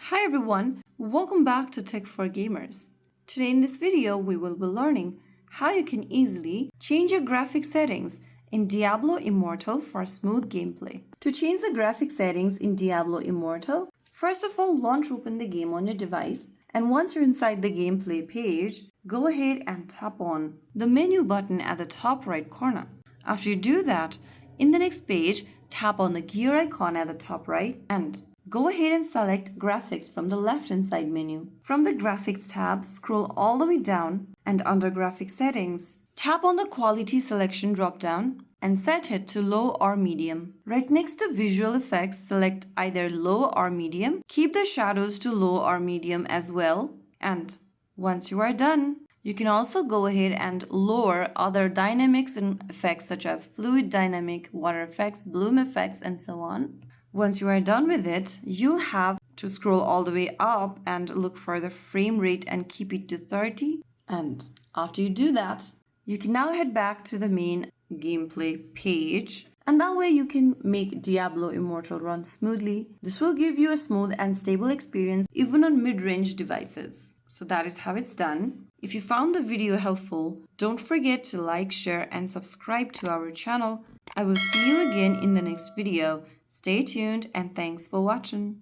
Hi everyone, welcome back to Tech for Gamers. Today in this video we will be learning how you can easily change your graphic settings in Diablo Immortal for smooth gameplay. To change the graphic settings in Diablo Immortal, first of all open the game on your device, and once you're inside the gameplay page, go ahead and tap on the menu button at the top right corner. After you do that, in the next page, tap on the gear icon at the top right and go ahead and select Graphics from the left-hand side menu. From the Graphics tab, scroll all the way down and under Graphic Settings, tap on the Quality Selection drop-down and set it to low or medium. Right next to Visual Effects, select either low or medium. Keep the shadows to low or medium as well. And once you are done, you can also go ahead and lower other dynamics and effects such as fluid dynamic, water effects, bloom effects, and so on. Once you are done with it, you'll have to scroll all the way up and look for the frame rate and keep it to 30. And after you do that, you can now head back to the main gameplay page. And that way you can make Diablo Immortal run smoothly. This will give you a smooth and stable experience even on mid-range devices. So that is how it's done. If you found the video helpful, don't forget to like, share, and subscribe to our channel. I will see you again in the next video. Stay tuned and thanks for watching.